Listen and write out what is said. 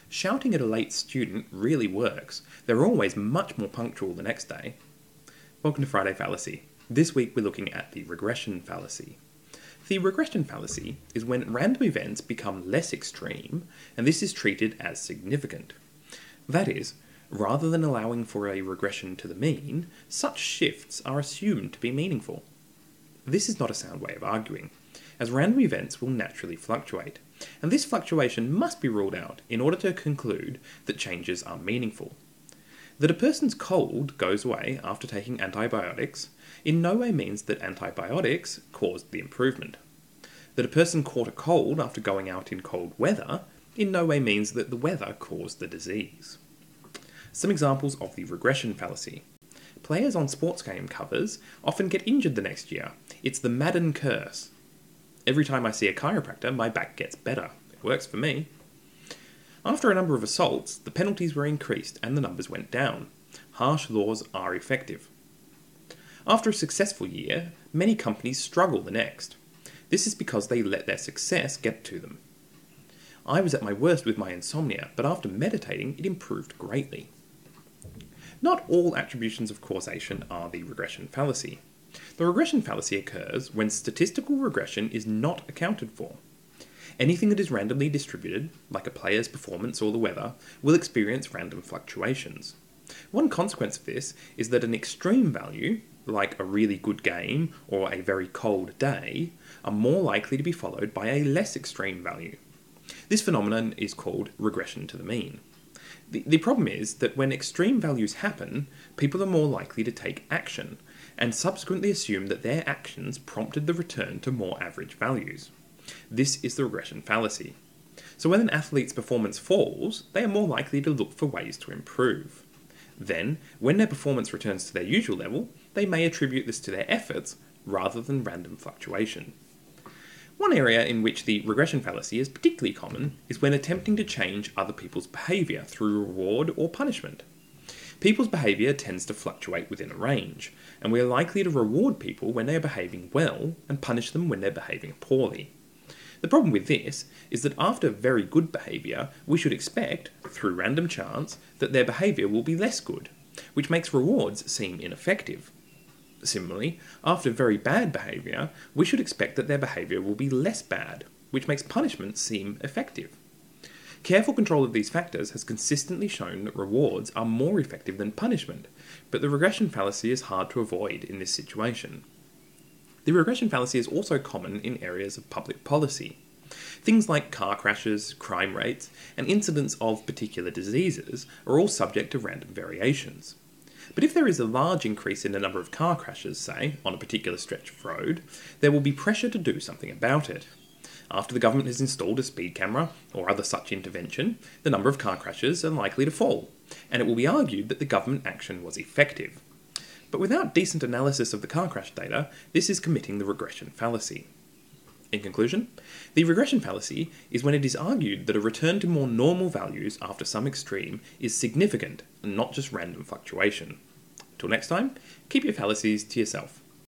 Shouting at a late student really works. They're always much more punctual the next day. Welcome to Friday Fallacy. This week we're looking at the regression fallacy. The regression fallacy is when random events become less extreme, and this is treated as significant. That is, rather than allowing for a regression to the mean, such shifts are assumed to be meaningful. This is not a sound way of arguing, as random events will naturally fluctuate, and this fluctuation must be ruled out in order to conclude that changes are meaningful. That a person's cold goes away after taking antibiotics in no way means that antibiotics caused the improvement. That a person caught a cold after going out in cold weather in no way means that the weather caused the disease. Some examples of the regression fallacy. Players on sports game covers often get injured the next year. It's the Madden curse. Every time I see a chiropractor, my back gets better. It works for me. After a number of assaults, the penalties were increased and the numbers went down. Harsh laws are effective. After a successful year, many companies struggle the next. This is because they let their success get to them. I was at my worst with my insomnia, but after meditating, it improved greatly. Not all attributions of causation are the regression fallacy. The regression fallacy occurs when statistical regression is not accounted for. Anything that is randomly distributed, like a player's performance or the weather, will experience random fluctuations. One consequence of this is that an extreme value, like a really good game or a very cold day, are more likely to be followed by a less extreme value. This phenomenon is called regression to the mean. The problem is that when extreme values happen, people are more likely to take action, and subsequently assume that their actions prompted the return to more average values. This is the regression fallacy. So when an athlete's performance falls, they are more likely to look for ways to improve. Then, when their performance returns to their usual level, they may attribute this to their efforts rather than random fluctuation. One area in which the regression fallacy is particularly common is when attempting to change other people's behaviour through reward or punishment. People's behaviour tends to fluctuate within a range, and we are likely to reward people when they are behaving well and punish them when they're behaving poorly. The problem with this is that after very good behaviour, we should expect, through random chance, that their behaviour will be less good, which makes rewards seem ineffective. Similarly, after very bad behaviour, we should expect that their behaviour will be less bad, which makes punishment seem effective. Careful control of these factors has consistently shown that rewards are more effective than punishment, but the regression fallacy is hard to avoid in this situation. The regression fallacy is also common in areas of public policy. Things like car crashes, crime rates, and incidents of particular diseases are all subject to random variations. But if there is a large increase in the number of car crashes, say, on a particular stretch of road, there will be pressure to do something about it. After the government has installed a speed camera or other such intervention, the number of car crashes are likely to fall, and it will be argued that the government action was effective. But without decent analysis of the car crash data, this is committing the regression fallacy. In conclusion, the regression fallacy is when it is argued that a return to more normal values after some extreme is significant and not just random fluctuation. Until next time, keep your fallacies to yourself.